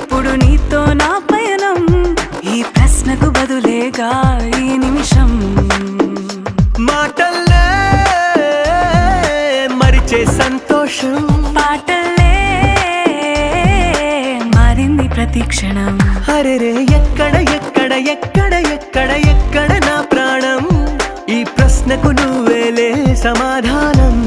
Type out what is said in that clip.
ఎప్పుడు నీతో నా పయనం, ఈ ప్రశ్నకు బదులేగా ఈ నిమిషం. మాటల్లే మరిచే సంతోషం, పాటల్లే మారింది ప్రతి క్షణం. అరెరే ఎక్కడ ఎక్కడ ఎక్కడ ఎక్కడ ఎక్కడ నా ప్రాణం, ఈ ప్రశ్నకు నువ్వేలే సమాధానం.